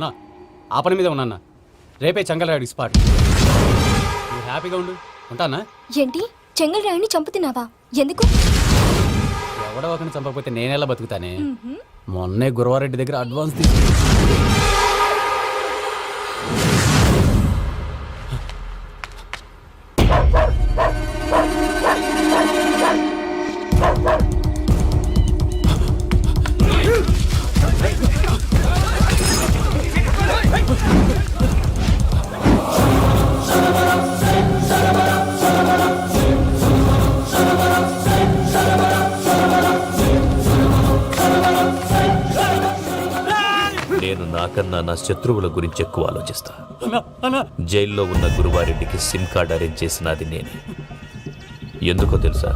అన్నా ఆ పని మీద ఉన్నా రేపే చెంగల్రాయుడికి స్పాట్. నువ్వు హ్యాపీగా ఉండు, ఉంటానా? ఏంటి చెంగల్రాయుడిని చంపుతున్నావా? ఎందుకు? ఎవడో ఒకరిని చంపకపోతే నేనెలా బతుకుతానే? మొన్నే గురవారెడ్డి దగ్గర అడ్వాన్స్ తీసుకు. నేను నాకన్నా నా శత్రువుల గురించి ఎక్కువ ఆలోచిస్తా. జైల్లో ఉన్న గురువారెడ్డికి సిమ్ కార్డ్ అరేంజ్ చేసినది నేనే. ఎందుకో తెలుసా?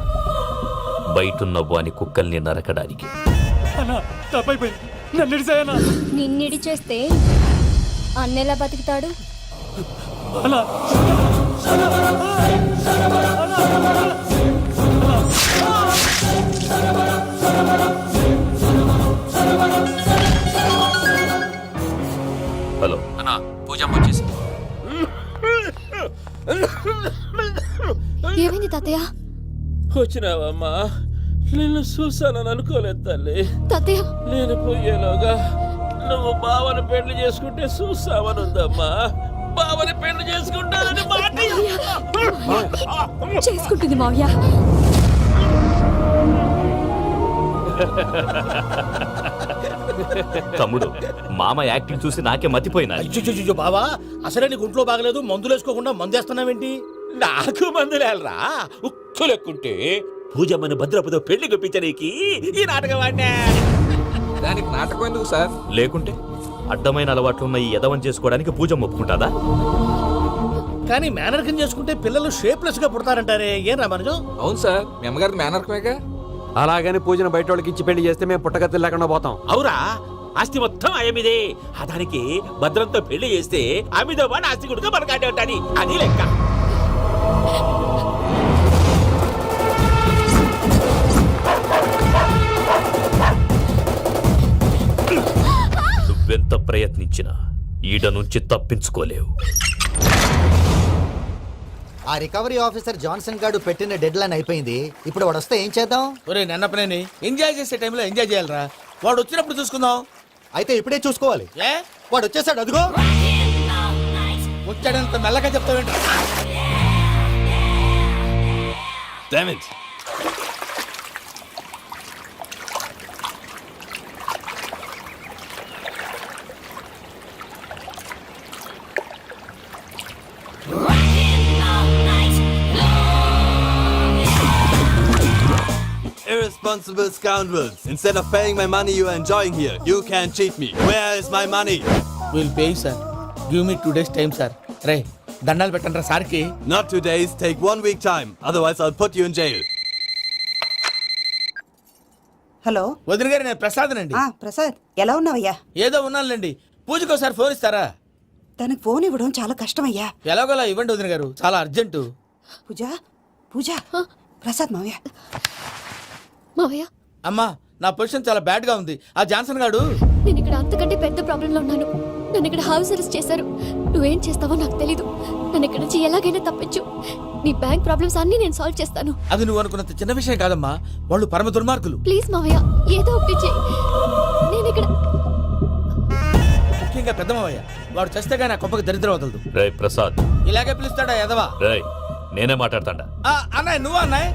బయటున్న వాని కుక్కల్ని నరకడానికి. నిన్నిడి చేస్తే అన్నెలా బతుకుతాడు? హలో అన్నా, పూజమ్మ వచ్చేసి. ఏమైంది తాతయ్య? వచ్చినావమ్మా? నిన్ను చూసానని అనుకోలేదు తల్లి. తాతయ్య నేను పోయేలోగా నువ్వు బావని పెళ్లి చేసుకుంటే చూసావనుందమ్మా. బావని పెళ్లి చేసుకుంటానని మాట చేసుకుంటుంది మావయ్య. తమ్ముడు, మామ యాక్టింగ్ చూసి నాకే మతిపోయినా. అయ్యో బావా, అసలే నీకు ఒంట్లో బాగలేదు, మందులు వేసుకోకుండా మందేస్తున్నావేంటి? నాకు మందులేలరా, ఉక్కు లెక్కుంటే పూజమ్మని భద్రపదో పెళ్లి గుప్పించనీకి ఈ నాటకం ఆడినా. దానికి నాటకం ఎందుకు సార్? లేకుంటే అడ్డమైన అలవాట్లున్న ఈ యదవం చేసుకోవడానికి పూజమ్మ ఒప్పుకుంటాదా? కానీ మేనర్కం చేసుకుంటే పిల్లలు షేప్లెస్ గా పుడతారంటారే, ఏం రామానుజం? అవును సార్, మీ అమ్మగారి మేనర్కమేగా. అలాగని పూజను బయట వాళ్ళకి ఇచ్చి పెళ్లి చేస్తే మేము పుట్టగతి లేకుండా పోతాం. అవురా, ఆస్తి మొత్తం ఆయమిదే. దానికి భద్రంతో పెళ్లి చేస్తే ఆమెతో పాటు ఆస్తి కూడా మనకాడే ఉంటాని, అది లెక్క. నువ్వెంత ప్రయత్నించినా ఈడ నుంచి తప్పించుకోలేవు. ఆ రికవరీ ఆఫీసర్ జాన్సన్ గారు పెట్టిన డెడ్ లైన్ అయిపోయింది. ఇప్పుడు వాడు వస్తే ఏం చేద్దాం? ఒరే నన్నపనేని, ఎంజాయ్ చేసే టైంలో ఎంజాయ్ చేయాలరా. వాడు వచ్చినప్పుడు చూసుకుందాం. అయితే ఇప్పుడే చూసుకోవాలి. ఏ వాడు వచ్చేసాడు, అదిగో వచ్చాడంత మెల్లగా చెప్తావేంట? Irresponsible scoundrels. Instead of paying my money you are enjoying here, you can cheat me. Where is my money? Will pay sir. Give me 2 days time sir. రే దండాలు పెట్టండి రా సార్కి. Not 2 days, take 1 week time. Otherwise I'll put you in jail. Hello వదిన గారు, నేను ప్రసాదనండి. ప్రసాద్, ఎలా ఉన్నావయ్యా? ఏదో ఉన్నానులేండి. పూజకి ఒకసారి ఫోన్ ఇస్తారా? తనకు ఫోన్ ఇవ్వడం చాలా కష్టమయ్యా. ఎలాగోలా ఇవ్వండి వదిన గారు, చాలా అర్జెంటు. పూజ పూజ, ప్రసాద్ మావయ్య. మావయ్య అమ్మా, నా పొజిషన్ చాలా బ్యాడ్ గా ఉంది. ఆ జాన్సన్ గాడు. నేను ఇక్కడ అంతకంటే పెద్ద ప్రాబ్లంలో ఉన్నాను. నన్ను ఇక్కడ హౌస్ అరెస్ట్ చేశారు. నువ్వేం చేస్తావో నాకు తెలీదు. నన్ను ఇక్కడ నుంచి ఎలాగైనా తప్పించు. నీ బ్యాంక్ ప్రాబ్లమ్స్ అన్ని నేను సాల్వ్ చేస్తాను. అది నువ్వు అనుకున్నంత చిన్న విషయం కాదమ్మా. వాళ్ళు పరమ దుర్మార్గులు. ప్లీజ్ మావయ్య, ఏదో ఒకటి చెయ్యి. నేను ఇక్కడ ముఖ్యంగా పెద్ద మావయ్య, వాడు చేస్తే గానీ ఆ కొంపకి దరిద్రం వదలదు. రేయ్ ప్రసాద్. ఇలాగే పిలుస్తాడా ఎదవా? రేయ్, నేనే మాట్లాడతాడా? అన్నయ్య, నువ్వు అన్నయ్య.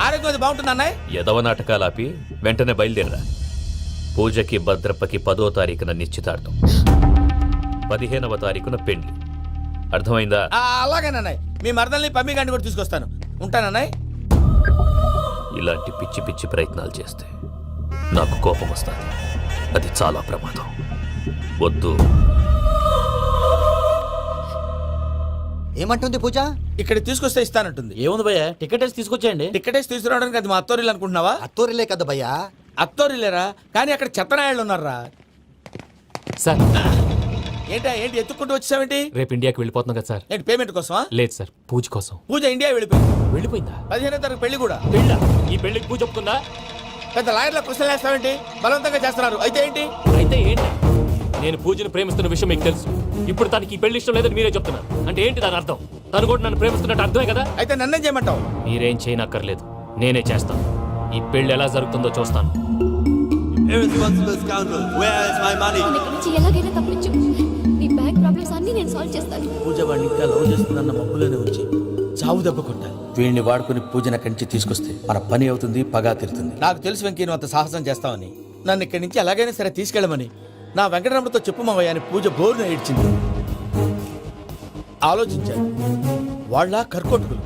ఆరోగ్యం అది బాగుంటుంది అన్నయ్య. యదవ నాటకాలు ఆపి వెంటనే బయలుదేరరా. పూజకి భద్రప్పకి 10వ తారీఖున నిశ్చితార్థం, 15వ తారీఖున పెళ్లి. అర్థమైందా? అలాగేనన్నయ్య. మీ మరదల్ని పమ్మి గండి కూడా తీసుకొస్తాను. ఉంటానన్నయ్య. ఇలాంటి పిచ్చి పిచ్చి ప్రయత్నాలు చేస్తే నాకు కోపం వస్తుంది. అది చాలా ప్రమాదం. వద్దు. ఏమంటుంది పూజ? ఇక్కడ తీసుకొస్తే ఇస్తానంటుంది. ఏముంది భయ్యా, టికెట్ వేసి తీసుకొచ్చేయండి. టికెట్ వేసి తీసుకురావడానికి అది మా అత్తోరిల్లు అనుకుంటున్నావా? అత్తూరిలే కదా భయ్యా. అత్తోరిల్లేరా, కానీ అక్కడ చెత్తనాయాళ్ళు ఉన్నారా. సార్, ఏంటి ఎత్తుక్కుంటూ వచ్చావేంటి? రేపు ఇండియాకి వెళ్ళిపోతున్నాం కదా సార్. ఏంటి పేమెంట్ కోసమా? లేదు సార్, పూజ కోసం. పూజ ఇండియా వెళ్ళిపోయింది. వెళ్ళిపోయిందా? 15వ తారీఖు పెళ్లి కూడా. పెళ్ళా? ఈ పెళ్లికి పూజ ఒప్పుకుందా? పెద్ద లాయర్ల క్వశ్చన్ వేస్తావేంటి? బలవంతంగా చేస్తున్నారు. అయితే ఏంటి? అయితే ఏంటి? నేను పూజను ప్రేమిస్తున్న విషయం మీకు తెలుసు. ఇప్పుడు తనకి ఈ పెళ్లి ఇష్టం లేదని మీరే చెప్తున్నారు. అంటే ఏంటి దాని అర్థం? తను కూడా నన్ను ప్రేమిస్తున్నట్టు అర్థమే కదా? అయితే నన్నేం చేయమంటావు? మీరేం చేయనక్కర్లేదు, నేనే చేస్తాను. ఈ పెళ్లి ఎలా జరుగుతుందో చూస్తాను. Irresponsible scoundrel, where is my money? నన్ను ఇక్కడి నుంచి ఎలాగైనా తప్పించు. నీ బ్యాంక్ ప్రాబ్లమ్స్ అన్ని నేను సాల్వ్ చేస్తాను. పూజ వాడిని ఇంకా లవ్ చేస్తుందన్న మబ్బులోనే ఉంచి చావు దెబ్బ కొట్టాలి. వీడిని వాడుకుని పూజన కంచి తీసుకొస్తే మన పని అవుతుంది, పగా తీరుతుంది. నాకు తెలుసు వెంకీ నువ్వు అంత సాహసం చేస్తావని. నన్ను ఇక్కడి నుంచి ఎలాగైనా సరే తీసుకెళ్ళమని నా వెంకటరమణతో చెప్పు మావయ్య అని పూజ బోరున ఏడ్చింది. ఆలోచించాను, వాళ్ళ కర్కోటకులు,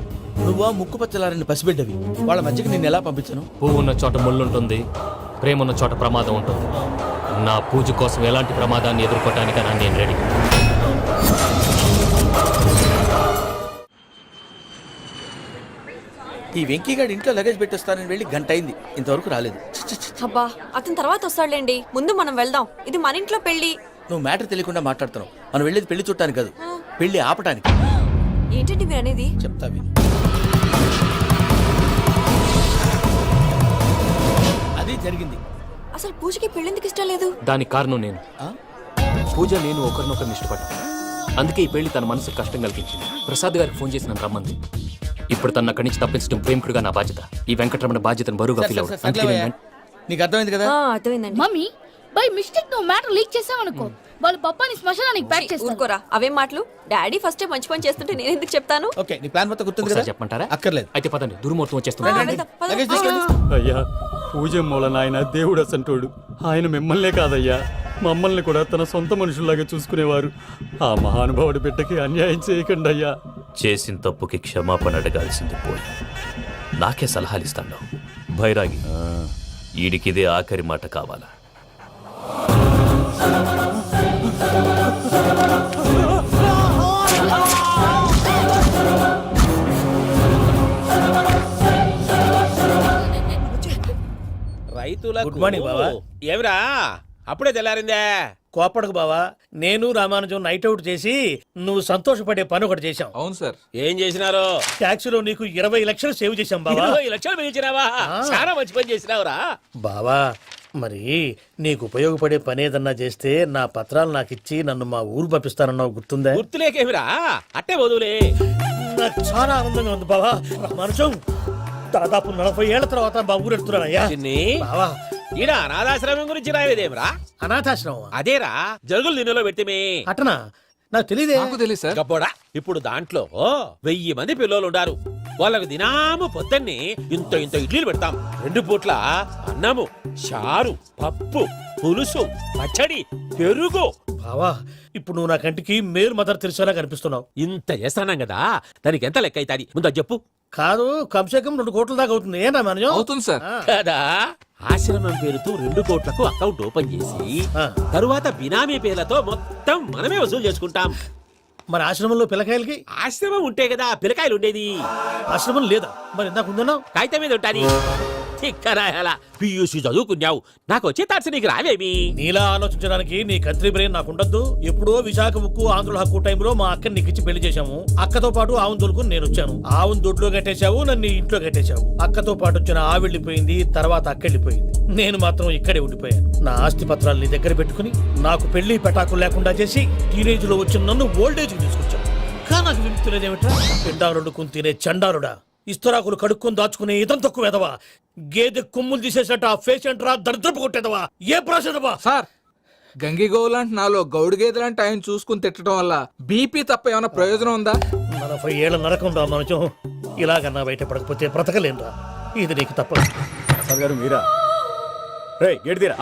నువ్వా ముక్కు పచ్చలారని పసిబిడ్డవి. వాళ్ళ మధ్యకి నేను ఎలా పంపించను? పువ్వు ఉన్న చోట ముళ్ళుంటుంది, ప్రేమ ఉన్న చోట ప్రమాదం ఉంటుంది. నా పూజ కోసం ఎలాంటి ప్రమాదాన్ని ఎదుర్కోవటానికైనా నేను రెడీ. ఈ వెంకీగాడి ఇంట్లో లగేజ్ పెట్టేస్తానని వెళ్ళి గంట అయింది, ఇంతవరకు రాలేదు. అబ్బా అతని తర్వాత వస్తాడులేండి, ముందు మనం వెళ్దాం. ఇది మన ఇంట్లో పెళ్లి. నువ్వు మ్యాటర్ తెలియకుండా మాట్లాడుతున్నావు. మనం వెళ్ళేది పెళ్లి చుట్టానికి కాదు, పెళ్లి ఆపటానికి. ఏంటండి మీరు అనేది? చెప్తా విను. అది జరిగింది. అసలు పూజకి పెళ్ళెందుకు ఇష్టం లేదు? దానికి కారణం నేను. పూజ నేను ఒకరినొకరిని ఇష్టపడ్డా. అందుకే ఈ పెళ్లి తన మనసుకు కష్టం కలిగించింది. ప్రసాద్ గారికి ఫోన్ చేసి నన్ను రమ్మంది. ఇప్పుడు తన అక్కడి నుంచి తప్పించడం ప్రేమికుడుగా నా బాధ్యత. ఈ వెంకటరమణ బాధ్యతను బరువుగా ఫీల్ అవ్వదు. అందుకే నేను నీకు అర్థమైంది కదా? అర్థమైందండి. మమ్మీ బై మిస్టేక్ నువ్వు మ్యాటర్ లీక్ చేసావనుకో, వాళ్ళు పప్పాని శ్మశానానికి ప్యాక్ చేస్తారు. ఊరుకోరా, అవేం మాటలు. డాడీ ఫస్ట్ మంచి పని చేస్తుంటే నేను ఎందుకు చెప్తాను? ఓకే, నీ ప్లాన్ మొత్తం గుర్తుంది ఒకసారి కదా? చెప్పమంటారా? అక్కర్లేదు. అయితే పదండి, దుర్ముహూర్తం వచ్చేస్తుంది. వెళ్దాం, పద. లగేజ్ తీసుకెళ్ళు. అయ్యా, పూజ మూలన ఆయన దేవుడు అసంటోడు. ఆయన మిమ్మల్నే కాదయ్యా, మమ్మల్ని కూడా తన సొంత మనుషుల్లాగా చూసుకునేవారు. ఆ మహానుభావుడి బిడ్డకి అన్యాయం చేయకండి అయ్యా. చేసిన తప్పుకి క్షమాపణ అడగాల్సింది పోయి నాకే సలహాలు ఇస్తాడు భైరాగి. ఈడికిదే ఆఖరి మాట కావాలా? రైతులకు గుడ్ మార్నింగ్ బావా. ఏమిరా అప్పుడే తెల్లారిందే? కోపడకు బావా, నేను రామానుజం నైట్ అవుట్ చేసి నువ్వు సంతోషపడే పని ఒకటి చేశాం. అవును సార్. ఏం చేసినారు? ట్యాక్సీలో నీకు 20 లక్షలు సేవ్ చేశాం బావా. 20 లక్షలు మిగిల్చినావా? చాలా మంచి పని చేసినావురా బావా, మరి నీకు ఉపయోగపడే పని ఏదన్నా చేస్తే నా పత్రాలు నాకు ఇచ్చి నన్ను మా ఊరు పంపిస్తానన్నావు, గుర్తుందా? గుర్తులేకేమిరా, అట్టే వదులే. నాకు చాలా ఆనందంగా ఉంది బావా. రామానుజం, దాదాపు 40 ఏళ్ల తర్వాత మా ఊరు ఎడుతున్నానయ్యా. చిన్ని, బావా, ఈడ అనాథాశ్రమం గురించి రాయలేదేమిరా? అనాథాశ్రమం అదేరా, జరుగులు దీనిలో పెట్టిమే. అటనా? నాకు తెలియదే. నాకు తెలియదు సార్. గబ్బోడా, ఇప్పుడు దాంట్లో 1000 మంది పిల్లలు ఉండారు. వాళ్ళకు దినాము పొద్దున్నే ఇంత ఇంత ఇడ్లీలు పెడతాం. 2 పూట్ల అన్నము, చారు, పప్పు, పులుసు, పచ్చడి, పెరుగు. బావా, ఇప్పుడు నువ్వు నా కంటికి మేలు మదర్ తెరిసేలా కనిపిస్తున్నావు. ఇంత చేస్తానం కదా, దానికి ఎంత లెక్క అవుతుంది ముందు అది చెప్పు. కాదు, కంసే కం 2 కోట్ల దాకా అవుతుంది. ఏనా మనజం? అవుతుంది సార్. కదా, ఆశ్రమం పేరుతో 2 కోట్లకు అకౌంట్ ఓపెన్ చేసి తరువాత బినామీ పేర్లతో మొత్తం మనమే వసూలు చేసుకుంటాం. మరి ఆశ్రమంలో పిల్లకాయలకి? ఆశ్రమం ఉంటే కదా పిల్లకాయలు ఉండేది. ఆశ్రమం లేదా? మరి ఇందాక ఉందన్నావు. కాగితం మీద ఉంటాది. తిక్కరాయాల పియూసీ చదువుకున్నావు, నాకు వచ్చే తాట్స్ నీకు రావేమి? నీలా ఆలోచించడానికి నీ కంట్రీ బ్రెయిన్ నాకు ఉండద్దు. ఎప్పుడో విశాఖ ఉక్కు ఆంధ్రుల హక్కు టైంలో మా అక్కని నీకిచ్చి పెళ్లి చేశాము. అక్కతో పాటు ఆవును దొడుకుని నేను వచ్చాను. ఆవును దొడ్లో కట్టేశావు, నన్ను ఇంట్లో కట్టేశావు. అక్కతో పాటు వచ్చిన ఆవు వెళ్ళిపోయింది, తర్వాత అక్క వెళ్ళిపోయింది. నేను మాత్రం ఇక్కడే ఉండిపోయాను. నా ఆస్తి పత్రాలు నీ దగ్గర పెట్టుకుని నాకు పెళ్లి పెటాకులు లేకుండా చేసి టీనేజ్ లో వచ్చిన నన్ను ఓల్డేజ్ తీసుకొచ్చావు. కానీ నాకు విముక్తులేదేమిట్రా? పిండారుడుకుని తినే చండారుడా, ఇస్తరాకులు కడుక్కొని దాచుకునే ఇతం తక్కువ ఎదవా, గేదె కొమ్ములు తీసేసట ఆ పేషెంట్ రా దరిద్రపు కొట్టేదవా, ఏ ప్రాసెదవా? సార్, గంగి గోవులాంటి నాలో గౌడు గేదెలాంటి ఆయన చూసుకుని తిట్టడం వల్ల బీపీ తప్ప ఏమైనా ప్రయోజనం ఉందా? 40 ఏళ్ల నరకం రా మనచం. ఇలాగన్నా బయటపడకపోతే బ్రతకలేనురా. ఇది నీకు తప్పదు. ప్రసాద్ గారు మీరా? రే గేట్ తీరా.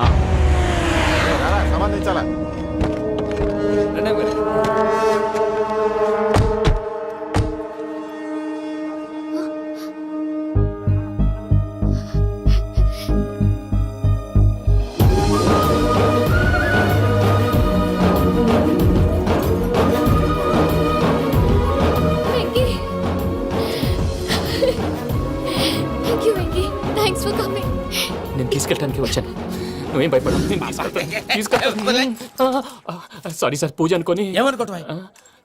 సంబంధించాలా? Venky, thank you Venky, thanks for coming. నేను తీసుకెళ్ళడానికి వచ్చాను, నువ్వేం భయపడవు. సారీ సార్, పూజ అనుకోని. ఏమనుకోవటం?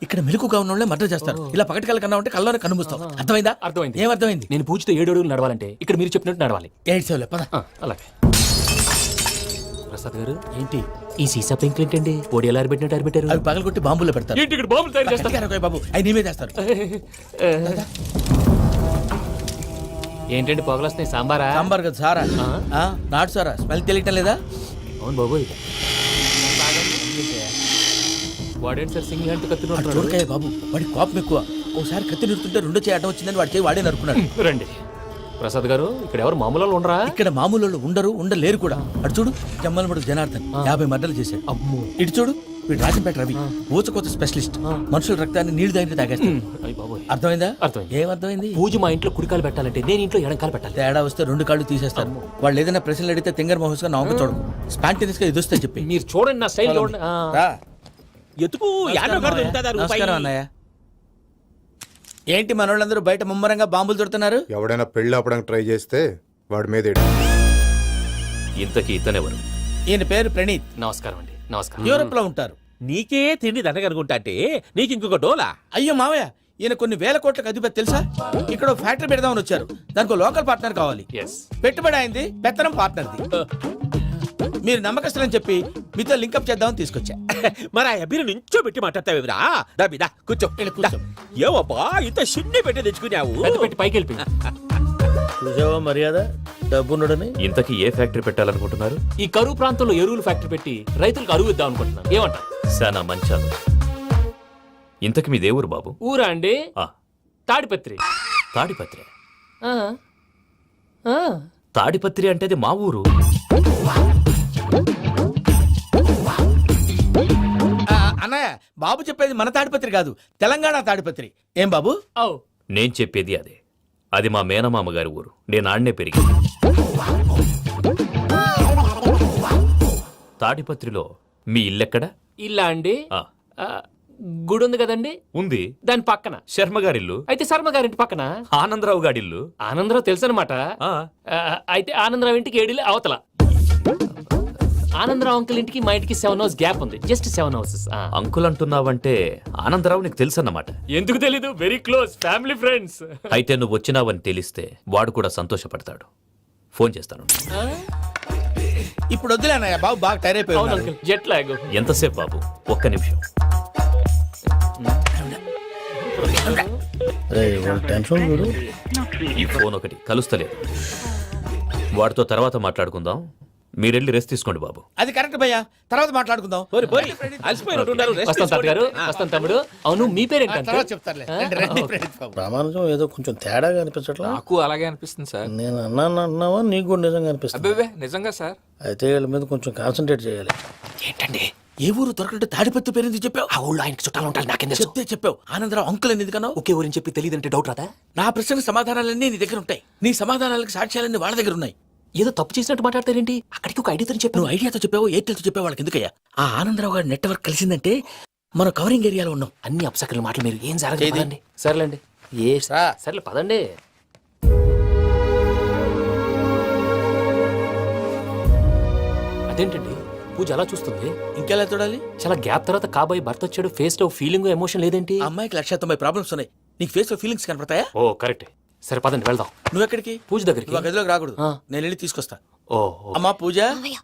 ఇక్కడ మెలకుగా ఉన్న వాళ్ళే మర్డర్ చేస్తారు. ఇలా పగటి కళ్ళ కన్నా ఉంటే కళ్ళలోనే కనుమూస్తావు. అర్థమైందా? అర్థమైంది. ఏమర్థమైంది? నేను పూజతో 7 అడుగులు నడవాలంటే ఇక్కడ మీరు చెప్పినట్టు నడవాలి. 8 సేవలే పద. అలాగే. ప్రసాద్ గారు, ఏంటి ఈ సీసా పెంకులు ఏంటండి ఓడి ఎలా అరబెట్టినట్టు అరబెట్టారు అవి పగలగొట్టి బాంబులో పెడతారు. ఏంటి ఇక్కడ బాంబులు తయారు చేస్తారు గట్టిగా అరవై బాబు, అవి నీ మీద వేస్తారు. ఏంటండి పొగలొస్తున్నాయి సాంబారా సాంబార్ కదా సారా, నాటు సారా, స్మెల్ తెలియటం లేదా? అవును బాబోయ్ వాడేంటి సార్ సింగిల్ హ్యాండ్ కత్తినట్టు చూడకాయ బాబు, వాడి కోపం ఎక్కువ. ఒకసారి కత్తి నిరుతుంటే రెండో చేయడం వచ్చిందని వాడి చేయి వాడే నరుకున్నాడు. రండి ప్రసాద్ గారు ఇక్కడ ఎవరు మామూలు వాళ్ళు ఉండరా ఇక్కడ మామూలు వాళ్ళు ఉండరు, ఉండలేరు కూడా. అటు చూడు, జమ్మలమడు జనార్దన్ 50 మర్డర్లు చేశాడు. అమ్మో ఇటు చూడు, వీడు రాజంపేట రవి, ఊచకోత స్పెషలిస్ట్. మనుషుల రక్తాన్ని నీళ్లు దగ్గర తాగేస్తాడు. అయ్య బాబోయ్ అర్థమైందా? అర్థమైంది. ఏమర్థమైంది? పూజ మా ఇంట్లో కుడికాలు పెట్టాలంటే నేను ఇంట్లో ఎడంకాలు పెట్టాలి. తేడా వస్తే 2 కాళ్ళు తీసేస్తారు. వాళ్ళు ఏదైనా ప్రశ్నలు అడిగితే తింగర్ మహోస్ గా నవ్వు చూడకు, స్పాంటినియస్ గా ఎదుస్తా చెప్పి. మీరు చూడండి నా స్టైల్ చూడండి రా. ఎతుకు యాడో కాడ దొరుకుతుందా రూపాయి? నమస్కారం అన్నయ్య. ఏంటి మనోళ్ళందరూ బయట ముమ్మరంగా బాంబులు దొరుకుతున్నారు? ఎవడైనా పెళ్లి ఆపడానికి ట్రై చేస్తే వాడి మీద ఇంతకీ ఇతనెవరు? ఈయన పేరు ప్రణీత్, నమస్కారం అండి నమస్కారం యూరోప్ లో ఉంటారు. నీకే తిండి దండగనుకుంటా అంటే నీకు ఇంకొక డోలా? అయ్యో మావయ్య, ఈయన కొన్ని వేల కోట్లకు అధిపతి తెలుసా? ఇక్కడ ఓ ఫ్యాక్టరీ పెడదామని వచ్చారు. దానికి లోకల్ పార్ట్నర్ కావాలి. ఎస్ పెట్టుబడి అయింది, పెత్తనం పార్ట్నర్ది. మీరు నమ్మకస్తులని చెప్పి మీతో లింకప్ చేద్దామని తీసుకొచ్చా. మరి ఆ అబ్బిని నుంచో పెట్టి మాట్లాడతావేమిరా? దా కూర్చో. కూర్చో. ఏవబ్బా ఇంత షిన్ని పెట్టి తెచ్చుకున్నావు? పెద్ద పెట్టి పైకి వెళ్ళిపోయింది చూసావా మర్యాద, డబ్బున్నడని. ఇంతకీ ఏ ఫ్యాక్టరీ పెట్టాలనుకుంటున్నారు? ఈ కరువు ప్రాంతంలో ఎరువులు ఫ్యాక్టరీ పెట్టి రైతులకు అరువు ఇద్దాం అనుకుంటున్నాను. ఏమంటారు? శానా మంచాలు. ఇంతకి మీ దేవురు బాబు? ఊరా అండి ఆ, తాడిపత్రి. తాడిపత్రి. ఆ, ఆ. తాడిపత్రి అంటే అది మా ఊరు. అన్నయ్య, బాబు చెప్పేది మన తాడిపత్రి కాదు, తెలంగాణ తాడిపత్రి. ఏం బాబు? ఔ నేను చెప్పేది అదే. అది మా మేనమామ గారి ఊరు. నేను ఆడనే పెరిగింది. తాడిపత్రిలో మీ ఇల్లెక్కడ? ఇల్లా అండి ఆ, ఆ, గుడి ఉంది కదండి ఉంది. దాని పక్కన. శర్మ గారిల్లు. అయితే శర్మ గారింటి పక్కన ఆనందరావు గారిల్లు. ఆనందరావు తెలుసు అనమాట. ఆ, అయితే ఆనందరావు ఇంటికి 7 అవతల. ఆనందరావు అంకుల్ ఇంటికి మా ఇంటికి 7 హౌస్ గ్యాప్ ఉంది. Just 7 houses. అంకుల్ అంటున్నావంటే ఆనందరావు నీకు తెలుసు అన్నమాట. ఎందుకు తెలీదు, వెరీ క్లోజ్ ఫ్యామిలీ ఫ్రెండ్స్. అయితే నువ్వు వచ్చినావని తెలిస్తే వాడు కూడా సంతోషపడతాడు. ఫోన్ చేస్తాను. ఇప్పుడు వద్దులే అన్నయ్య, బాబు బాగా టైర్ అవును అయిపోయి. Uncle, jet lag. ఎంతసేపు బాబు? ఒక్క నిమిషం. ఈ ఫోన్ ఒకటి కలుస్తలేదు. వాడితో తర్వాత మాట్లాడుకుందాం. మీరెళ్ళి రెస్ట్ తీసుకోండి బాబు. అది కరెక్ట్ భయ్యా, తర్వాత మాట్లాడుకుందాం. పోరి అలసిపోయినట్టున్నారు. రెస్ట్ వస్తాం తాత గారు, తీసుకోండి. వస్తాం తమ్ముడు. అవును మీ పేరేంటి తర్వాత అంకుల్? చెప్తారులే. రండి, రండి, ప్రణీత్ బాబు. ప్రామాణికం ఏదో కొంచెం తేడాగా అనిపించట్లా. నాకు అలాగే అనిపిస్తుంది సార్. నేను అన్నావా నీకు కూడా నిజంగా అనిపిస్తుంది? అబ్బే నిజంగా సార్. అయితే వీళ్ళ మీద కొంచెం కాన్సన్ట్రేట్ చేయాలి. ఏంటండి ఏ ఊరు దొరకట్టు తాడిపత్రి పేరు ఎందుకు చెప్పావు? ఆ ఊళ్ళో ఆయనకి చుట్టాలు ఉంటారు, నాకేం తెలుసు? చెప్తే చెప్పావు. ఆనందరావు అంకుల్ అని ఎందుకన్నావు? ఒకే ఊరిని చెప్పి తెలియదంటే డౌట్ రాదా? నా ప్రశ్నకు సమాధానాలన్నీ నీ దగ్గర ఉంటాయి. నీ సమాధానాలకు సాక్ష్యాలన్నీ వాళ్ళ దగ్గర ఉన్నాయి. ఏదో తప్పు చేసినట్టు మాట్లాడతారేంటి? అక్కడికి ఒక ఐడియాతో చెప్పాను. నువ్వు ఐడియాతో చెప్పావు, ఎయిర్టెల్తో చెప్పావు, వాళ్ళకి ఎందుకయ్యా? ఆ ఆనందరావు గారి నెట్వర్క్ కలిసిందంటే మనం కవరింగ్ ఏరియాలో ఉన్నాం. అన్ని అప్సకర్ల మాటలు మీరు ఏం జరగదండి. సర్లేండి. ఏ సర్లే పదండి. అదేంటండి పూజ అలా చూస్తుంది? ఇంకెలా చూడాలి? చాలా గ్యాప్ తర్వాత కాబోయే భర్త వచ్చాడు, ఫేస్ లో ఫీలింగ్ ఎమోషన్ లేదేంటి? ఆ అమ్మాయికి 190 ప్రాబ్లమ్స్ ఉన్నాయి. నీకు ఫేస్ లో ఫీలింగ్స్ కనపడతాయా? ఓ కరెక్ట్. సరే పదండి వెళ్దాం. నువ్వు ఎక్కడికి? పూజ దగ్గరికి. నువ్వు ఆ గదిలోకి రాకూడదు, ఆ. నేను వెళ్ళి తీసుకొస్తా. ఓ అమ్మా పూజ, మావయ్య,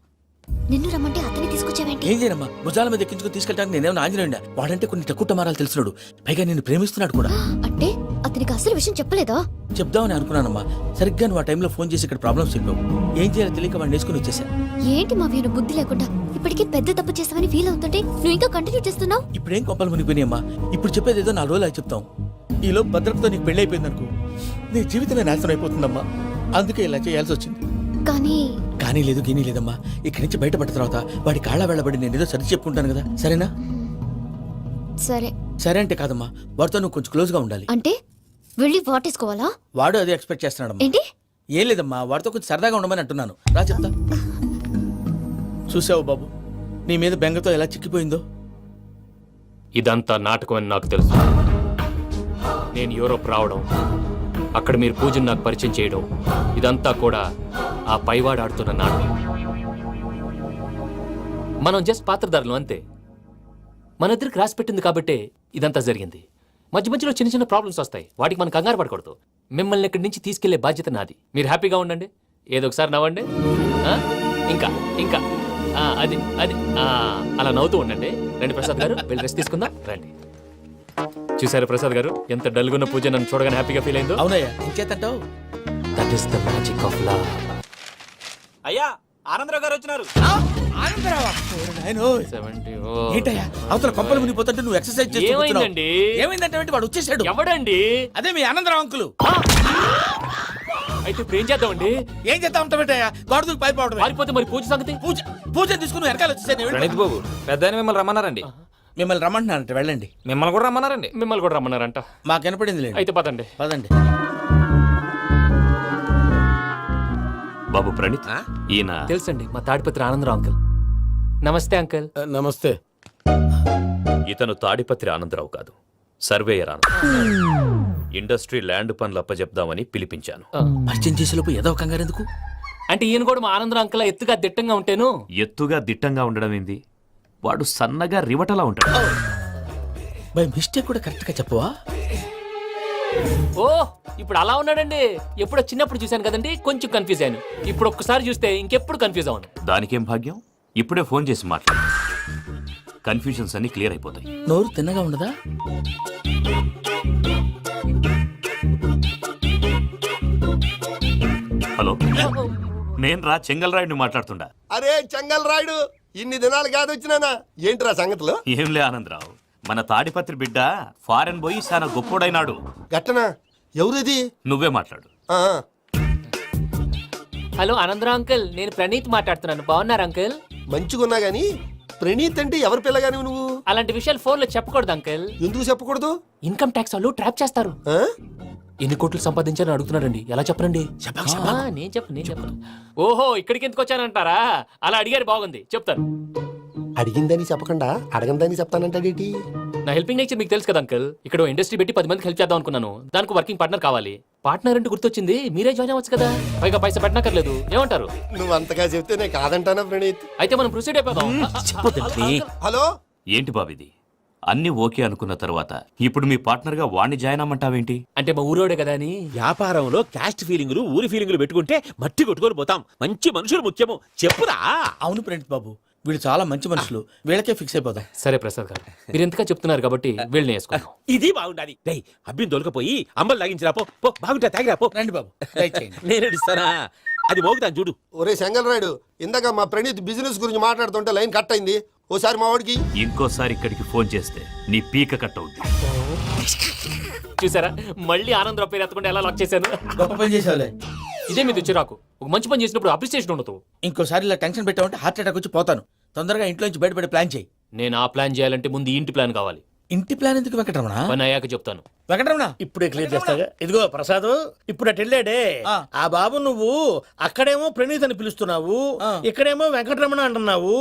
నిన్ను రమ్మంటే అతన్ని తీసుకొచ్చావేంటి? ఏం చేయనమ్మా, భుజాల మీద ఎక్కించుకుని తీసుకెళ్ళడానికి నేనేమన్నా ఆంజనేయుడా? వాడంటే కొన్ని తక్కువ టమారాలు తెలిసినాడు, పైగా నేను ప్రేమిస్తున్నాడు కూడా. అంటే అతనికి అసలు విషయం చెప్పలేదా? చెప్దామని అనుకున్నానమ్మా, సరిగ్గా నువ్వు ఆ టైంలో ఫోన్ చేసి ఇక్కడ ప్రాబ్లమ్స్ చెప్పావు. ఏం చేయాలో తెలియక వాడిని వేసుకుని వచ్చేసా. ఏంటి మావయ్య నువ్వు బుద్ధి లేకుండా? ఇప్పటికీ పెద్ద తప్పు చేసావని ఫీల్ అవుతుంటే నువ్వు ఇంకా కంటిన్యూ చేస్తున్నావు. ఇప్పుడేం కొప్పలు మునిగిపోయినాయమ్మా. ఇప్పుడు చెప్పేది ఏదో 4 రోజులు చెప్తాం. ఈలో భద్రతతో నీకు పెళ్లి అయిపోయింది అనుకో, నీ జీవితమే నాశనం అయిపోతుందమ్మా. అందుకే ఇలా చేయాల్సి వచ్చింది. కానీ లేదు గీనీ లేదమ్మా. ఇక్కడి నుంచి బయటపడ్డ తర్వాత వాడి కాళ్ళ వెళ్ళబడి నేను ఏదో సరి చెప్పుకుంటాను కదా, సరేనా? సరే. సరే అంటే కాదమ్మా, వాడితో నువ్వు కొంచెం క్లోజ్ గా ఉండాలి. అంటే వెళ్ళి వాటేసుకోవాలా? వాడు అదే ఎక్స్పెక్ట్ చేస్తున్నాడమ్మా. ఏంటి? ఏం లేదమ్మా, వాడితో కొంచెం సరదాగా ఉండమని అంటున్నాను. రా చెప్తా. చూసావు బాబు, నీ మీద బెంగతో ఎలా చిక్కిపోయిందో. ఇదంతా నాటకం అని నాకు తెలుసు. నేను యూరోప్ రావడం, అక్కడ మీరు పూజను నాకు పరిచయం చేయడం, ఇదంతా కూడా ఆ పైవాడు ఆడుతున్న నాటకం. మనం జస్ట్ పాత్రధారులు అంతే. మన ఇద్దరికి రాసి పెట్టింది కాబట్టే ఇదంతా జరిగింది. మధ్య మధ్యలో చిన్న చిన్న ప్రాబ్లమ్స్ వస్తాయి, వాటికి మనం కంగారు పడకూడదు. మిమ్మల్ని ఇక్కడి నుంచి తీసుకెళ్లే బాధ్యత నాది. మీరు హ్యాపీగా ఉండండి, ఏదో ఒకసారి నవ్వండి. ఇంకా ఇంకా అది అది అలా నవ్వుతూ ఉండండి. రండి ప్రసాద్ గారు, వెళ్ళి రెస్ట్ తీసుకుందాం రండి. చూసారు ప్రసాద్ గారు, ఎంత డల్గున్న పూజ నన్ను చూడగానే హ్యాపీగా ఫీల్ అయిందో. అవునయ్యా, ఇంకేతంటావు? That is the magic of love. అయ్యా ఆనందరావు గారు వచ్చినారు. ఏంటయ్యా అవతల కొంపలు మునిగిపోతుంటే నువ్వు ఎక్సర్సైజ్ చేస్తూ కూర్చున్నావు. ఏమైందండి? ఏమైందంటే వాడు వచ్చేసాడు. ఎవడండి? అదే మీ ఆనందరావు అంకులు. అయితే ఇప్పుడు ఏం చేద్దామండి? ఏం చేస్తా ఉంటావేటయ్యా, గోడ దూకి పైపోవడం. పారిపోతే మరి పూజ సంగతి? పూజ తీసుకుని వెనకాల వచ్చేసాను. ప్రణీత్ బాబు పెద్ద మిమ్మల్ని రమ్మన్నారండి. మిమ్మల్ని రమ్మంటున్నానంట, వెళ్ళండి. మిమ్మల్ని కూడా రమ్మన్నారండి. మిమ్మల్ని కూడా రమ్మన్నారంట. మాకు వినపడింది లేదు. అయితే పదండి. పదండి. బాబు ప్రణీత్, ఈయన తెలుసండి, మా తాడిపత్రి ఆనందరావు అంకుల్. నమస్తే అంకుల్. నమస్తే. ఇతను తాడిపత్రి ఆనందరావు కాదు, సర్వేయర్ ఆనందరావు. ఇండస్ట్రీ ల్యాండ్ పనులు అప్పచెప్దామని పిలిపించాను. పరిచయం చేసేలోపు ఏదో ఒక కంగారు ఎందుకు? అంటే ఈయన కూడా మా ఆనందరావు అంకుల్ ఎత్తుగా దిట్టంగా ఉంటాను. ఎత్తుగా దిట్టంగా ఉండడం ఏంది, వాడు సన్నగా రివటలా ఉంటాడు. బై మిస్టేక్ కూడా కరెక్ట్ గా చెప్పవా? ఓ ఇప్పుడు అలా ఉన్నాడండి. ఎప్పుడో చిన్నప్పుడు చూశాను కదండి, కొంచెం కన్ఫ్యూజ్ అయ్యాను. ఇప్పుడు ఒక్కసారి చూస్తే ఇంకెప్పుడు కన్ఫ్యూజ్ అవును. దానికేం భాగ్యం, ఇప్పుడే ఫోన్ చేసి మాట్లాడు, కన్ఫ్యూజన్స్ అన్ని క్లియర్ అయిపోతాయి. నోరు తిన్నగా ఉండదా? హలో, నేను రా చెంగల్రాయుడిని మాట్లాడుతుండా. అరే చెంగల్ రాయుడు, ఇన్ని దినాలు కాదు వచ్చినానా? ఏంట్రా సంగతులు? ఏంలే ఆనందరావు, మన తాడిపత్రి బిడ్డ ఫారెన్ పోయి చాలా గొప్పోడైనాడు. గట్టనా? ఎవరిది? నువ్వే మాట్లాడు. హలో ఆనందరావు అంకుల్, నేను ప్రణీత్ మాట్లాడుతున్నాను. బాగున్నారు అంకుల్? మంచిగున్నా గాని ప్రణీత్ అంటే ఎవరి పిల్లగాని నువ్వు? అలాంటి విషయాలు ఫోన్ లో చెప్పకూడదు అంకుల్. ఎందుకు చెప్పకూడదు? ఇన్కమ్ ట్యాక్స్ వాళ్ళు ట్రాప్ చేస్తారు. ఆ? ఎన్ని కోట్లు సంపాదించాలని అడుగుతున్నారండి. ఎలా చెప్పనండి? నేను చెప్పను. ఓహో, ఇక్కడికి ఎందుకు వచ్చానంటారా? అలా అడిగారు, బాగుంది, చెప్తాను. అడిగిందని చెప్పకుండా అడగందని చెప్తానంటాడేటి? నా హెల్పింగ్ నేచర్ మీకు తెలుసు కదా అంకుల్. ఇక్కడ ఇండస్ట్రీ పెట్టి 10 మందికి హెల్ప్ చేద్దాం అనుకున్నాను. దానికి వర్కింగ్ పార్ట్నర్ కావాలి. పార్ట్నర్ అంటే గుర్తొచ్చింది, మీరే జాయిన్ అవ్వచ్చు కదా. పైగా పైసా పెట్టనక్కర్లేదు. ఏమంటారు? నువ్వు అంతగా చెప్తే నేను కాదంటానా ప్రణీత్? అయితే మనం ప్రొసీడ్ అయిపోదాం. హలో, ఏంటి బాబిది, అన్ని ఓకే అనుకున్న తర్వాత ఇప్పుడు మీ పార్ట్నర్ గా వాణ్ణి జాయిన్ అమ్మంటావేంటి? అంటే మా ఊరోడే కదా అని. వ్యాపారంలో క్యాస్ట్ ఫీలింగులు ఊరి ఫీలింగులు పెట్టుకుంటే మట్టి కొట్టుకొని పోతాం. మంచి మనుషులు ముఖ్యము, చెప్పురా. అవును ప్రణీత్ బాబు, వీళ్ళు చాలా మంచి మనుషులు. వీళ్ళకే ఫిక్స్ అయిపోదాం. సరే ప్రసాద్ గారు, మీరు ఎంతగా చెప్తున్నారు కాబట్టి వీళ్ళని వేసుకుందాం. ఇది బాగుండాలి. డై అబ్బిని దొలకపోయి అమ్మలు లాగించిరా పో. బాగుంటా తాగిరా పో. రండి బాబు, దయచేయండి. నేను ఇస్తానా? అది మోగుతాను చూడు. ఒరే చెంగల్ రాయుడు, ఇందాక మా ప్రణీత్ బిజినెస్ గురించి మాట్లాడుతుంటే లైన్ కట్ అయింది. ఓసారి మా వాడికి ఇంకోసారి ఇక్కడికి ఫోన్ చేస్తే నీ పీక కట్ అవుద్ది. చూసారా, మళ్ళీ ఆనందరావు పేరు ఎత్తకుండా ఎలా లాక్ చేశాను. గొప్ప పని చేసావులే. ఇదే మీద చిరాకు. ఒక మంచి పని చేసినప్పుడు అప్రిసియేషన్ ఉండదు. ఇంకోసారి ఇలా టెన్షన్ పెట్టామంటే హార్ట్ అటాక్ వచ్చి పోతాను. తొందరగా ఇంట్లో నుంచి బయటపడే ప్లాన్ చేయి. నేను ఆ ప్లాన్ చేయాలంటే ముందు ఈ ఇంటి ప్లాన్ కావాలి. ఇంటి ప్లాన్ ఎందుకు వెంకటరమణ? పని అయ్యాక చెప్తాను. వెంకటరమణ ఇప్పుడే క్లియర్ చేస్తాగా. ఇదిగో ప్రసాద్, ఇప్పుడు అటు వెళ్ళాడే ఆ బాబు, నువ్వు అక్కడేమో ప్రణీత్ అని పిలుస్తున్నావు, ఇక్కడేమో వెంకటరమణ అంటున్నావు.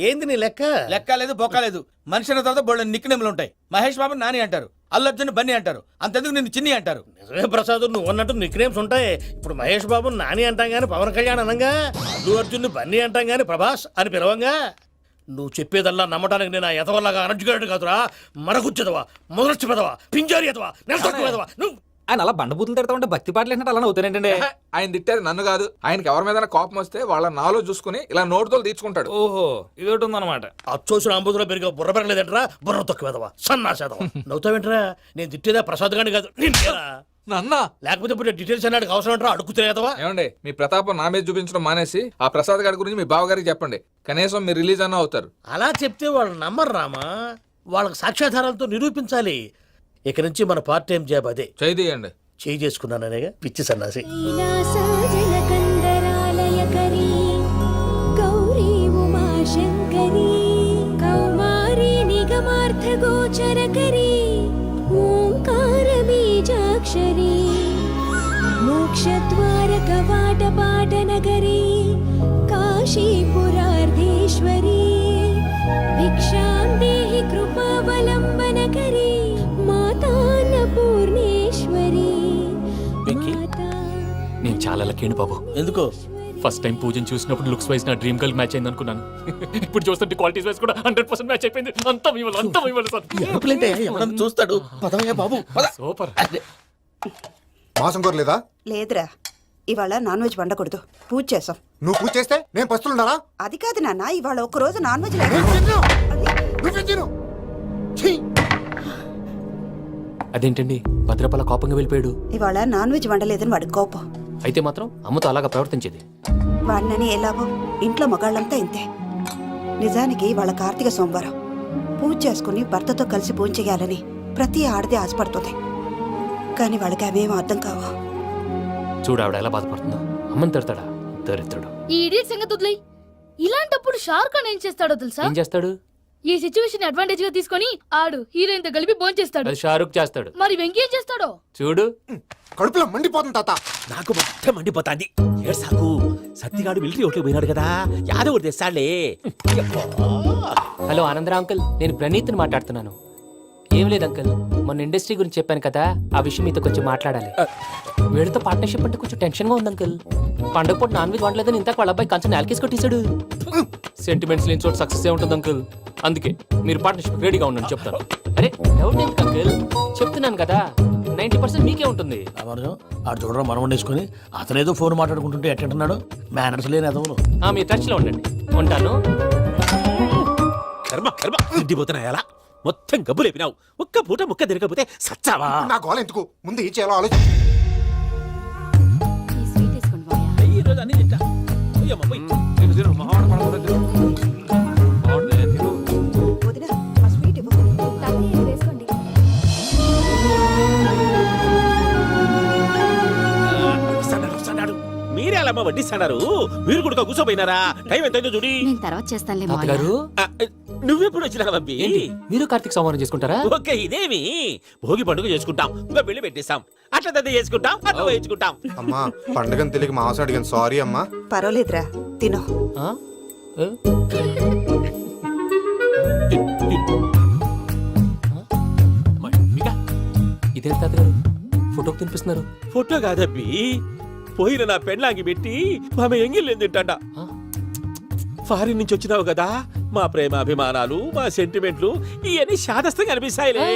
ఏంది నీ లెక్క? లెక్క లేదు, బొక్క లేదు. మనిషి అన్న తర్వాత బోళ్ళ నిక్నెములు ఉంటాయి. మహేష్ బాబు నాని అంటారు, అల్లు అర్జున్ బన్నీ అంటారు, అంతెందుకు నిన్ను చిన్ని అంటారు. నిజమే ప్రసాద్, నువ్వు అన్నట్టు నిక్నేమ్స్ ఉంటాయి. ఇప్పుడు మహేష్ బాబు నాని అంటాం గాని పవన్ కళ్యాణ్ అనంగా, అల్లు అర్జున్ బన్నీ అంటాం గాని ప్రభాస్ అని పిలవంగా. నువ్వు చెప్పేదల్లా నమ్మటానికి నేను ఎతవల్లాగా అనర్జుగాడు కాదురా. మరగుచ్చదవా, మొదలచ్చి పెదవా, పింజారి ఎదవా, నెలసొక్కు పెదవా. నువ్వు ఆయన అలా బండబూతులు తిడతా ఉంటే భక్తి పాటలు ఏంటంటే అలా అవుతానంటే. ఆయన తిట్టేది నన్ను కాదు. ఆయనకి ఎవరి మీద కోపం వస్తే వాళ్ళ నాలో చూసుకుని ఇలా నోటుతో తీర్చుకుంటాడు. ఓహో, ఇది ఒకటి ఉందన్నమాట. అచ్చోసిన అంబుధులో పెరిగే బుర్ర పెరగలేదంటరా. బుర్ర తొక్కు పెదవా, సన్నాసేదవా. నవ్వుతావేంట్రా? నేను తిట్టేదా ప్రసాద్ గాని కాదు, నిన్నేరా. నన్నా లేకపోతే ఇప్పుడు డీటెయిల్స్ అన్నాడు అవసరం అంటారా? అడుగుతాయేదవా. ఏమండి, మీ ప్రతాపం నా మీద చూపించడం మానేసి ఆ ప్రసాద్ గారి గురించి మీ బావగారికి చెప్పండి. కనీసం మీరు రిలీజ్ అన్న అవుతారు. అలా చెప్తే వాళ్ళు నమ్మరు రామా. వాళ్ళకి సాక్ష్యాధారాలతో నిరూపించాలి. ఇక నుంచి మన పార్ట్ టైం జాబ్ అదే. చేయండి. చేయి చేసుకున్నాననేగా పిచ్చి సన్నాసి. గౌరీ ఉమాశంకరీ కౌమారీ నిగమార్థగోచరకరీ ఓంకార బీజాక్షరీ మోక్షద్వార కవాట పాటనగరీ కాశీపురార్ధేశ్వరీ భిక్షాం దేహి కృపావలంబనకరీ మాతాన్నపూర్ణేశ్వరీ. నేను చాలా లక్కీని బాబు. ఎందుకో? ఫస్ట్ టైం పూజను చూసినప్పుడు లుక్స్ వైజ్ నా డ్రీమ్ గర్ల్ మ్యాచ్ అయింది అనుకున్నాను. ఇప్పుడు చూస్తుంటే క్వాలిటీస్ వైజ్ కూడా 100% మ్యాచ్ అయిపోయింది. అంతా చూస్తాడు. పదవయ్యా బాబు, సూపర్. మాసం కోరలేదా? లేదురా. ఇవాళ నాన్ వెజ్ వండకూడదు, పూజ చేసాం. నువ్వు పూజ చేస్తే నేను పస్తులున్నారా? అది కాదు నాన్న, ఇవాళ ఒక్కరోజు నాన్ వెజ్ లేదు. నువ్వే తిను. ఛీ! అదేంటండి భద్రపల కోపంగా వెళ్ళిపోయాడు? ఇవాళ నాన్ వెజ్ వండలేదని వాడి కోపం. అయితే మాత్రం అమ్మతో అలాగా ప్రవర్తించేది. వాడినని ఎలాగో ఇంట్లో మగాళ్ళంతా ఇంతే. నిజానికి వాళ్ళ కార్తీక సోమవారం పూజ చేసుకుని భర్తతో కలిసి పూజ చేయాలని ప్రతి ఆడది ఆశపడుతుంది. కానీ వాళ్ళకి అవేం అర్థం కావు. చూడు ఆవిడ ఎలా బాధపడుతుందో. అమ్మని తిడతాడా దరిద్రుడు. ఈ ఇడియట్ సంగతి వదిలేయ్. ఇలాంటప్పుడు షారుఖ్ ఖాన్ ఏం చేస్తాడో తెలుసా? ఏం చేస్తాడు? ఈ సిచ్యువేషన్ అడ్వాంటేజ్ గా తీసుకొని ఆడు హీరోయిన్ తో కలిపి బోన్ చేస్తాడు. అది షారుఖ్ చేస్తాడు. మరి వెంకీ ఏం చేస్తాడో చూడు. కడుపులో మండిపోతుంది తాత. నాకు మొత్తం మండిపోతాంది. ఏడ్సాకు, సత్తిగాడు మిలిటరీ ఓట్లు పోయినాడు కదా, యాదవ్ ఒకటి తెస్తాడులే. హలో ఆనందరా అంకుల్, నేను ప్రణీత్ని మాట్లాడుతున్నాను. ఏం లేదు అంకుల్, మొన్న ఇండస్ట్రీ గురించి చెప్పాను కదా, ఆ విషయం మీతో కొంచెం మాట్లాడాలి. వీడితో పార్ట్నర్షిప్ అంటే కొంచెం టెన్షన్ గా ఉంది అంకుల్. పండగ పూట నాన్ వెజ్ వండలేదని ఇంతకు వాళ్ళ అబ్బాయి కంచెం నేలకేసి కొట్టేశాడు. సెంటిమెంట్స్ లేని చోట సక్సెస్ ఏ ఉంటుంది అంకుల్. అందుకే మీరు పార్ట్నర్షిప్ రెడీగా ఉండండి చెప్తాను. అరే డౌట్ ఎందుకు అంకుల్, చెప్తున్నాను కదా 90% మీకే ఉంటుంది. ఆడు చూడడం మనం వండేసుకొని అతనేదో ఫోన్ మాట్లాడుకుంటుంటే ఎట్టంటున్నాడు. మేనర్స్ లేని అదవులు. మీరు టచ్ లో ఉండండి. ఉంటాను. కర్మ కర్మ, తిండిపోతున్నాయలా మొత్తం గబ్బు లేపినావు. ఒక్క పూట ముక్క తిరగకపోతే సచ్చావా? నా గోల ఎందుకు, ముందు ఏం చేయాలో ఆలోచించు. ఈ స్వీట్ వేసుకోండి బావయ్య. ఈ రోజు అన్ని తింటా. పోయమ్మ, పోయ్. వదినా, ఆ స్వీట్ ఇవ్వు. తాతయ్య వేసుకోండి. వస్తున్నాడు. మీరే అలా అమ్మ వడ్డిస్తాడారు. మీరు కూడా కూర్చోపోయినారా? టైం ఎంతైందో చూడి. నేను తర్వాత చేస్తానులే తాతగారు ఆ, నువ్వెప్పుడు వచ్చినా బంబి? ఏంటి మీరు కార్తీక్ సంహారం చేసుకుంటారా? ఓకే, ఇదేమి భోగి పండుగ చేసుకుంటాం, ఇంకా పెళ్లి పెట్టేస్తాం, అట్లా దద్ద చేసుకుంటాం, అట్లా వేయించుకుంటాం. అమ్మా పండుగని తెలియక మాంసం అడిగాను, సారీ అమ్మా. పర్వాలేదురా, తినో. ఆ? ఏ? ఇదేంటి తాతగారు ఫోటోకి తినిపిస్తున్నారు? ఫోటో కాదబ్బి, పోయిన నా పెళ్ళాంగి పెట్టి ఆమె ఎంగిల్లేం తింటాడ. ఆ? ఫారిన్ నుంచి వచ్చినావు కదా, మా ప్రేమ అభిమానాలు, మా సెంటిమెంట్లు ఇవన్నీ శాదస్తంగా అనిపిస్తాయిలే.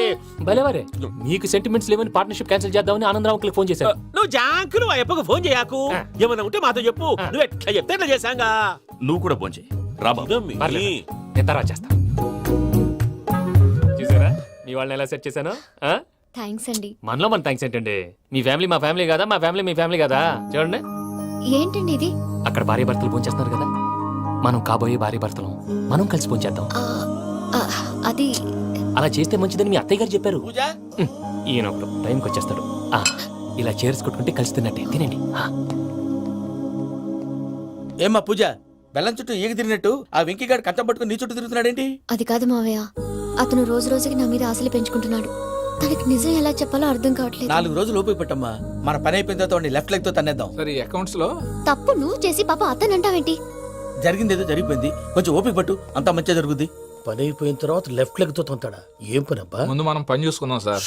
భలేవారే, మీకు సెంటిమెంట్స్ లేవని పార్ట్నర్షిప్ క్యాన్సిల్ చేద్దామని ఆనందరావు అంకుల్ ఫోన్ చేశారు. నువ్వు జాంకులు ఆ అప్పకు ఫోన్ చేయకు. ఏమన్నా ఉంటే మాతో చెప్పు. నువ్వు ఎట్లా చెప్తే ఎట్లా చేశాంగా. నువ్వు కూడా ఫోన్ చేయి రాబా. పర్లేదు, నేను తర్వాత చేస్తా. చూసారా మీ వాళ్ళని ఎలా సెట్ చేశాను? థ్యాంక్స్ అండి. మనలో మన థ్యాంక్స్ ఏంటండి, మీ ఫ్యామిలీ మా ఫ్యామిలీ కదా, మా ఫ్యామిలీ మీ ఫ్యామిలీ కదా. చూడండి, ఏంటండి ఇది? అక్కడ భార్య భర్తలు ఫోన్ చేస్తున్నారు కదా, మనం కాబోయే భార్య భర్తలు మనం కలిసి ఫోన్ చేద్దాం. అది అలా చేస్తే మంచిదని మీ అత్తయ్య గారు చెప్పారు. పూజ, ఈయన ఒకడు టైంకి వచ్చేస్తాడు. ఇలా చేర్స్ కొట్టుకుంటే కలిసి తిన్నట్టే, తినండి. ఏమ్మా పూజ, బెల్లం చుట్టూ ఈగ తిరిగినట్టు ఆ వెంకీగాడు కట్టం పట్టుకుని నీ చుట్టూ తిరుగుతున్నాడేంటి? అది కాదు మావయ్య, అతను రోజు రోజుకి నా మీద ఆశలు పెంచుకుంటున్నాడు. తనకి నిజం ఎలా చెప్పాలో అర్థం కావట్లేదు. 4 రోజులు ఓపిక పట్టమ్మా, మన పని అయిపోయిన తర్వాత లెఫ్ట్ లెగ్ తో తన్నేద్దాం. సరే అకౌంట్స్ లో తప్పు నువ్వు చేసి పాప అతను అంటావేంటి? జరిగింది ఏదో జరిగిపోయింది, కొంచెం ఓపిక పట్టు, అంతా మంచిగా జరుగుద్ది. పని అయిపోయిన తర్వాత లెఫ్ట్ లెగ్ తో తొంతాడా? ఏం పని అబ్బా? ముందు మనం పని చూసుకుందాం సార్.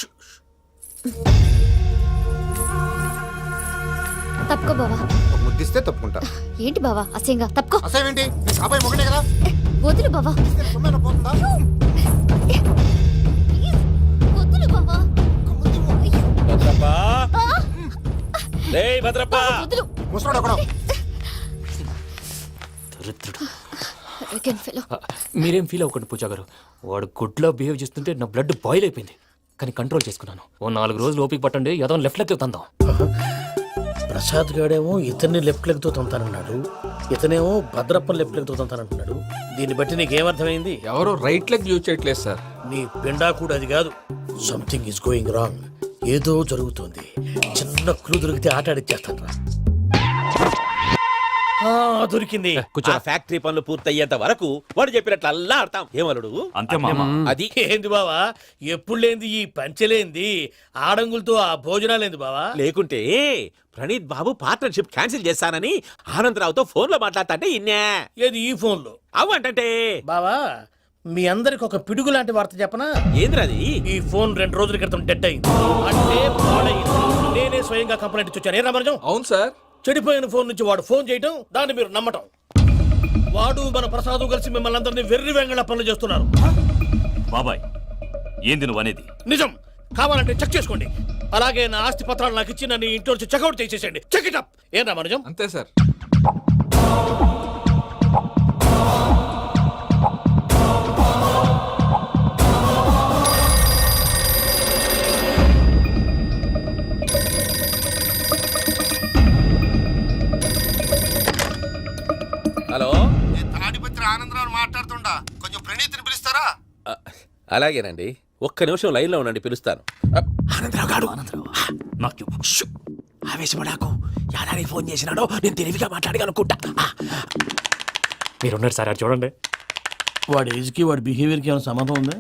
తప్పుకో బావా. ఒక ముద్దిస్తే తప్పుకుంటా. ఏంటి బావా అసహ్యంగా? తప్పుకో. అసేమేంటి, నీ కాబోయే మొగనే కదా. వదులు బావా. సొమ్మేనా పోతుందా? వదులు బావా. భద్రప్పా, రేయ్ భద్రప్పా. వదులు. ముసలోడు ఒకడు. దరిద్రుడు. Arrogant fellow. మీరేం ఫీల్ అవ్వకండి పూజా గారు, వాడు గుడ్లో బిహేవ్ చేస్తుంటే నా బ్లడ్ బాయిల్ అయిపోయింది. కానీ కంట్రోల్ చేసుకున్నాను. ఓ 4 రోజులు ఓపిక పట్టండి, ఏదో లెఫ్ట్ లెగ్ తందాం. ప్రసాద్ గాడేమో ఇతన్ని లెఫ్ట్ లెగ్ తో తొంతానన్నాడు, ఇతనేమో భద్రప్ప లెఫ్ట్ లెగ్ తో తొంతానంటున్నాడు. దీన్ని బట్టి నీకేమర్థమైంది? ఎవరో రైట్ లెగ్ యూజ్ చేయట్లేదు సార్. నీ పిండా కూడా అది కాదు. Something is going wrong. ఏదో జరుగుతోంది. చిన్న క్లూ దొరికితే ఆట ఆడిచ్చేస్తాను రా. దొరికింది. ఆ ఫ్యాక్టరీ పనులు పూర్తయ్యేంత వరకు వాడు చెప్పినట్లు అల్లా ఆడతాం. ఏమలుడు అంతే మామ. అది ఏంది బావా, ఎప్పుడు లేంది ఈ పంచలేంది, ఆడంగులతో ఆ భోజనాలేంది బావా? లేకుంటే ప్రణీత్ బాబు పార్ట్నర్షిప్ క్యాన్సిల్ చేస్తానని ఆనందరావుతో ఫోన్ లో మాట్లాడతాంటే ఇన్నే. ఏది ఈ ఫోన్ లో? అవ్వంటే బావా, మీ అందరికి ఒక పిడుగు లాంటి వార్త చెప్పనా? ఏంద్రది? ఈ ఫోన్ 2 రోజుల క్రితం డెడ్ అయింది, అంటే పాడైంది. నేనే స్వయంగా కంప్లైంట్ ఇచ్చాను. ఏ రామరాజం? అవును సార్. చెడిపోయిన ఫోన్ నుంచి వాడు ఫోన్ చేయటం, దాన్ని మీరు నమ్మటం. వాడు మన ప్రసాదు కలిసి మిమ్మల్ని అందరినీ వెర్రి వెంగళ పనులు చేస్తున్నారు. బాబాయ్ ఏంది నువ్వు అనేది? నిజం. కావాలంటే చెక్ చేసుకోండి. అలాగే నా ఆస్తి పత్రాలు నాకు ఇచ్చి నన్ను ఇంట్లో నుంచి చెక్అౌట్ చేసేసండి. Check it up. ఏం రామానుజం? అంతే సార్. హలో, నేను తాడిపత్రి ఆనందరావు మాట్లాడుతుండా, కొంచెం ప్రణీతిని పిలుస్తారా? అలాగేనండి. ఒక్క నిమిషం లైన్ లో ఉండండి, పిలుస్తాను. ఆనందరావు గాడు ఆవేశపడాకు. యాదారి ఫోన్ చేసినాడో నేను తెలివిగా మాట్లాడగలనుకుంటా. మీరున్నారు సార్, అది చూడండి. వాడి ఏజ్కి వాడి బిహేవియర్కి ఏమైనా సంబంధం ఉందా?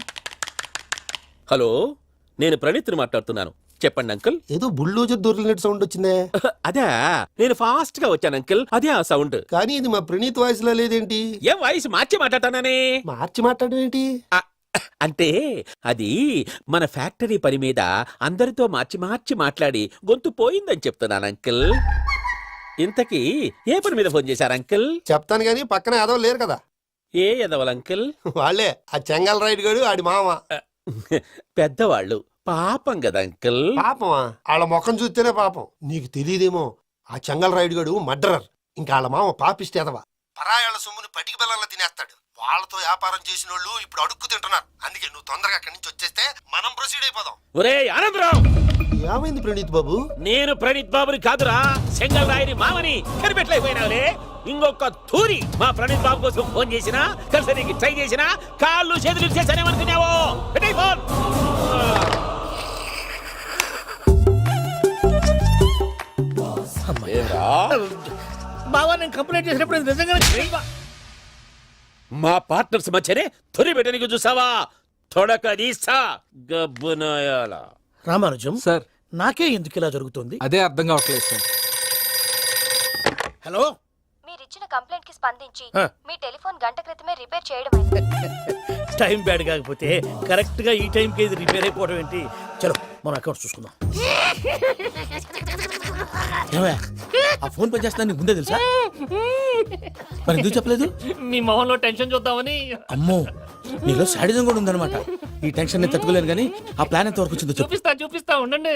హలో, నేను ప్రణీత్ని మాట్లాడుతున్నాను. చెప్పండి అంకుల్. ఏదో బుల్డోజర్ దొరికినట్టు సౌండ్ వచ్చిందే. అదే, నేను ఫాస్ట్ గా వచ్చాను అంకుల్. అదే ఆ సౌండ్. కానీ ఇది మా ప్రణీత్ వాయిస్ లో లేదేంటి? ఏం వాయిస్ మార్చి మాట్లాడతానని? మార్చి మాట్లాడడం ఏంటి? అంటే అది మన ఫ్యాక్టరీ పని మీద అందరితో మార్చి మార్చి మాట్లాడి గొంతు పోయిందని చెప్తున్నాను అంకుల్. ఇంతకీ ఏ పని మీద ఫోన్ చేశారు అంకుల్? చెప్తాను కానీ పక్కన ఏదో లేరు కదా. ఏ ఎదవల్ అంకుల్? వాళ్ళే ఆ చెంగల్ రైడ్ గడు ఆడి మామ. పెద్దవాళ్ళు పాపం కదా అంకుల్. పాపమా? వాళ్ళ ముఖం చూస్తేనే పాపం. నీకు తెలియదేమో, ఆ చెంగల్ రైడ్ గడు మర్డరర్. ఇంకా వాళ్ళ మామ పాపిస్తేదవా. పరాయాళ్ళ సొమ్ముని పటికి బెల్లంలో తినేస్తాడు. వాళ్ళతో వ్యాపారం చేసిన వాళ్ళు ఇప్పుడు అడుక్కు తింటున్నారు. అందుకే నువ్వు తొందరగా అక్కడి నుంచి వచ్చేస్తే మనం ప్రొసీడ్ అయిపోదాం. ఒరే ఆనందరావు, ఏమైంది ప్రణీత్ బాబు? నేను ప్రణీత్ బాబుని కాదురా, సెంగల్ రాయని మామని. కనిపెట్టలేకపోయినావులే. ఇంకొక తూరి మా ప్రణీత్ బాబు కోసం ఫోన్ చేసినా, కలిసి నీకు ట్రై చేసినా, కాళ్ళు చేతులు చేశానేమనుకున్నావో. పెట్టేయ్ ఫోన్. బావా, నేను కంప్లైంట్ చేసినప్పుడు ఇది నిజంగానే చేయవా? మా పార్ట్నర్స్ మధ్యనే తొలి పెట్టడానికి చూసావా? తొడక తీసా గబ్బునాయాల. రామానుజం సార్, నాకే ఎందుకు ఇలా జరుగుతుంది? అదే అర్థం కావట్లేదు సార్. హలో, మీరిచ్చిన కంప్లైంట్ కి స్పందించి ఆ. మీ టెలిఫోన్ గంట క్రితమే రిపేర్ చేయడమైంది. టైం బ్యాడ్ కాకపోతే కరెక్ట్ గా ఈ టైంకి ఇది రిపేర్ అయిపోవడం ఏంటి? చలో మన అకౌంట్ చూసుకుందాం. ఏమయ్య, ఆ ఫోన్ పని చేస్తున్నా నీకు ముందే తెలుసా? మరి ఎందుకు చెప్పలేదు? మీ మొహంలో టెన్షన్ చూద్దామని. అమ్మో, నీలో శాడిజం కూడా ఉందన్నమాట. ఈ టెన్షన్ నేను తట్టుకోలేను కానీ ఆ ప్లాన్ ఎంత వరకు వచ్చిందో చెప్పు. చూపిస్తా ఉండండి.